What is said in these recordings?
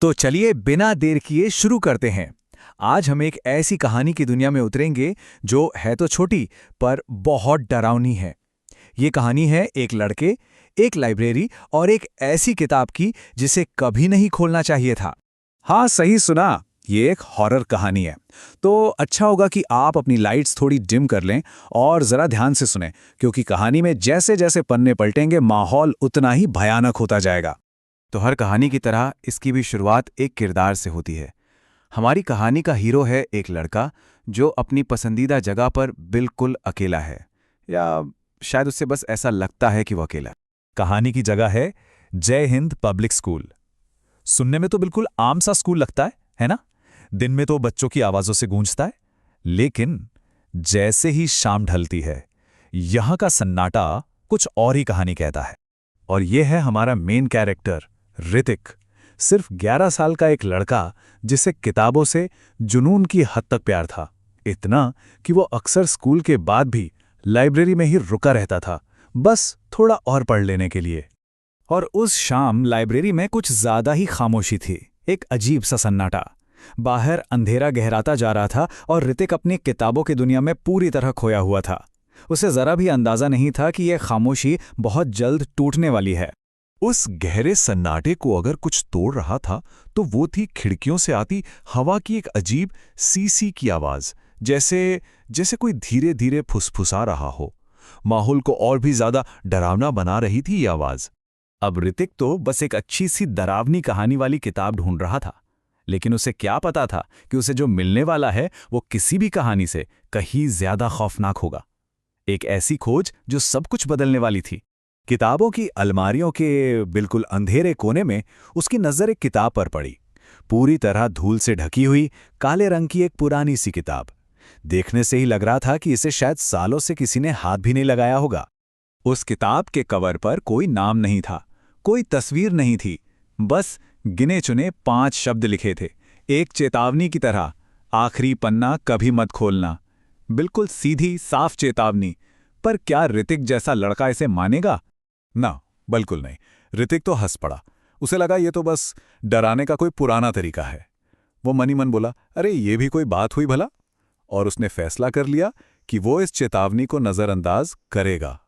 तो चलिए बिना देर किए शुरू करते हैं। आज हम एक ऐसी कहानी की दुनिया में उतरेंगे जो है तो छोटी पर बहुत डरावनी है। ये कहानी है एक लड़के, एक लाइब्रेरी और एक ऐसी किताब की जिसे कभी नहीं खोलना चाहिए था। हाँ, सही सुना। ये एक हॉरर कहानी है। तो अच्छा होगा कि आप अपनी लाइट्स थोड़ी डिम कर लें और जरा ध्यान से सुनें, क्योंकि कहानी में जैसे जैसे पन्ने पलटेंगे माहौल उतना ही भयानक होता जाएगा। तो हर कहानी की तरह इसकी भी शुरुआत एक किरदार से होती है। हमारी कहानी का हीरो है एक लड़का जो अपनी पसंदीदा जगह पर बिल्कुल अकेला है, या शायद उससे बस ऐसा लगता है कि वो अकेला है। कहानी की जगह है जय हिंद पब्लिक स्कूल। सुनने में तो बिल्कुल आम सा स्कूल लगता है ना? दिन में तो बच्चों की आवाजों से गूंजता है, लेकिन जैसे ही शाम ढलती है, यहां का सन्नाटा कुछ और ही कहानी कहता है। और यह है हमारा मेन कैरेक्टर ऋतिक, सिर्फ 11 साल का एक लड़का जिसे किताबों से जुनून की हद तक प्यार था। इतना कि वो अक्सर स्कूल के बाद भी लाइब्रेरी में ही रुका रहता था, बस थोड़ा और पढ़ लेने के लिए। और उस शाम लाइब्रेरी में कुछ ज्यादा ही खामोशी थी, एक अजीब सा सन्नाटा। बाहर अंधेरा गहराता जा रहा था और ऋतिक अपनी किताबों की दुनिया में पूरी तरह खोया हुआ था। उसे जरा भी अंदाजा नहीं था कि यह खामोशी बहुत जल्द टूटने वाली है। उस गहरे सन्नाटे को अगर कुछ तोड़ रहा था तो वो थी खिड़कियों से आती हवा की एक अजीब सी की आवाज, जैसे जैसे कोई धीरे धीरे फुसफुसा रहा हो। माहौल को और भी ज्यादा डरावना बना रही थी ये आवाज। अब ऋतिक तो बस एक अच्छी सी डरावनी कहानी वाली किताब ढूंढ रहा था, लेकिन उसे क्या पता था कि उसे जो मिलने वाला है वो किसी भी कहानी से कहीं ज्यादा खौफनाक होगा। एक ऐसी खोज जो सब कुछ बदलने वाली थी। किताबों की अलमारियों के बिल्कुल अंधेरे कोने में उसकी नजर एक किताब पर पड़ी। पूरी तरह धूल से ढकी हुई काले रंग की एक पुरानी सी किताब। देखने से ही लग रहा था कि इसे शायद सालों से किसी ने हाथ भी नहीं लगाया होगा। उस किताब के कवर पर कोई नाम नहीं था, कोई तस्वीर नहीं थी, बस गिने चुने 5 शब्द लिखे थे, एक चेतावनी की तरह, आखिरी पन्ना कभी मत खोलना। बिल्कुल सीधी साफ चेतावनी। पर क्या ऋतिक जैसा लड़का इसे मानेगा? ना, बिल्कुल नहीं। ऋतिक तो हंस पड़ा। उसे लगा ये तो बस डराने का कोई पुराना तरीका है। वो मनी मन बोला, अरे ये भी कोई बात हुई भला? और उसने फैसला कर लिया कि वो इस चेतावनी को नजरअंदाज करेगा।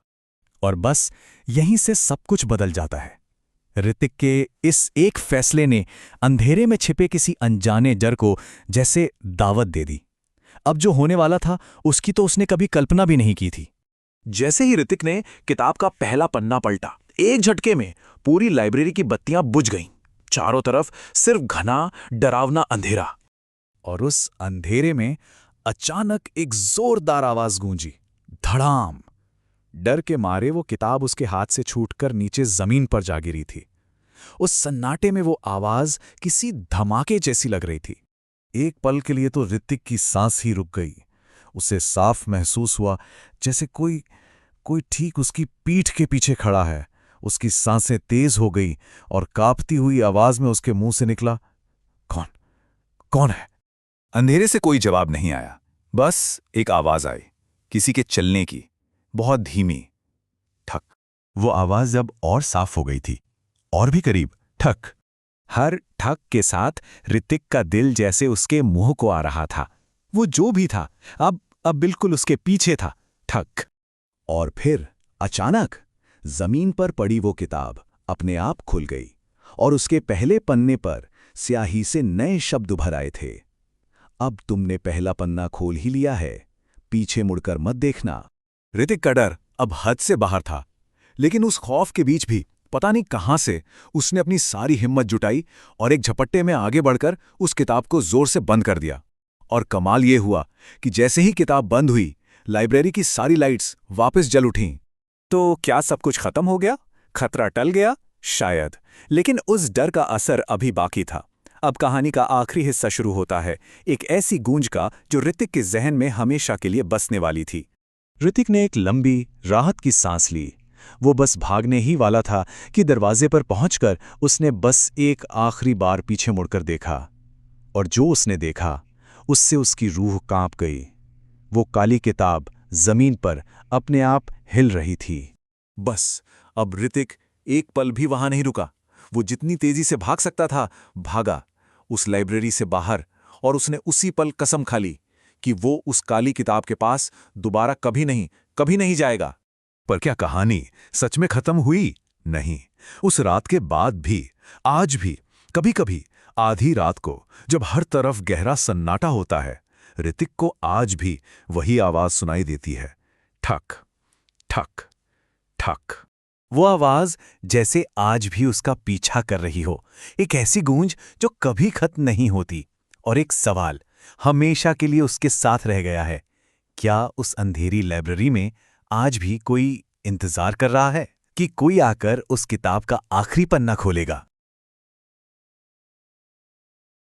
और बस यहीं से सब कुछ बदल जाता है। ऋतिक के इस एक फैसले ने अंधेरे में छिपे किसी अनजाने डर को जैसे दावत दे दी। अब जो होने वाला था उसकी तो उसने कभी कल्पना भी नहीं की थी। जैसे ही ऋतिक ने किताब का पहला पन्ना पलटा, एक झटके में पूरी लाइब्रेरी की बत्तियां बुझ गईं। चारों तरफ सिर्फ घना डरावना अंधेरा। और उस अंधेरे में अचानक एक जोरदार आवाज गूंजी, धड़ाम। डर के मारे वो किताब उसके हाथ से छूटकर नीचे जमीन पर जा गिरी थी। उस सन्नाटे में वो आवाज किसी धमाके जैसी लग रही थी। एक पल के लिए तो ऋतिक की सांस ही रुक गई। उसे साफ महसूस हुआ जैसे कोई कोई ठीक उसकी पीठ के पीछे खड़ा है। उसकी सांसें तेज हो गई और कांपती हुई आवाज में उसके मुंह से निकला, कौन कौन है? अंधेरे से कोई जवाब नहीं आया, बस एक आवाज आई, किसी के चलने की, बहुत धीमी। ठक। वो आवाज अब और साफ हो गई थी, और भी करीब, ठक। हर ठक के साथ ऋतिक का दिल जैसे उसके मुंह को आ रहा था। वो जो भी था अब बिल्कुल उसके पीछे था। ठक। और फिर अचानक जमीन पर पड़ी वो किताब अपने आप खुल गई और उसके पहले पन्ने पर स्याही से नए शब्द उभर आए थे। अब तुमने पहला पन्ना खोल ही लिया है, पीछे मुड़कर मत देखना। ऋतिक का डर अब हद से बाहर था, लेकिन उस खौफ के बीच भी पता नहीं कहां से उसने अपनी सारी हिम्मत जुटाई और एक झपट्टे में आगे बढ़कर उस किताब को जोर से बंद कर दिया। और कमाल ये हुआ कि जैसे ही किताब बंद हुई, लाइब्रेरी की सारी लाइट्स वापस जल उठीं। तो क्या सब कुछ खत्म हो गया? खतरा टल गया? शायद, लेकिन उस डर का असर अभी बाकी था। अब कहानी का आखिरी हिस्सा शुरू होता है, एक ऐसी गूंज का जो ऋतिक के जहन में हमेशा के लिए बसने वाली थी। ऋतिक ने एक लंबी राहत की सांस ली। वो बस भागने ही वाला था कि दरवाजे पर पहुंचकर उसने बस एक आखिरी बार पीछे मुड़कर देखा। और जो उसने देखा उससे उसकी रूह कांप गई। वो काली किताब जमीन पर अपने आप हिल रही थी। बस अब ऋतिक एक पल भी वहां नहीं रुका। वो जितनी तेजी से भाग सकता था, भागा उस लाइब्रेरी से बाहर, और उसने उसी पल कसम खा ली कि वो उस काली किताब के पास दोबारा कभी नहीं जाएगा। पर क्या कहानी सच में खत्म हुई? नहीं। उस रात के बाद भी, आज भी, कभी-कभी आधी रात को जब हर तरफ गहरा सन्नाटा होता है, ऋतिक को आज भी वही आवाज सुनाई देती है, ठक ठक ठक। वो आवाज जैसे आज भी उसका पीछा कर रही हो, एक ऐसी गूंज जो कभी खत्म नहीं होती। और एक सवाल हमेशा के लिए उसके साथ रह गया है, क्या उस अंधेरी लाइब्रेरी में आज भी कोई इंतजार कर रहा है कि कोई आकर उस किताब का आखिरी पन्ना खोलेगा?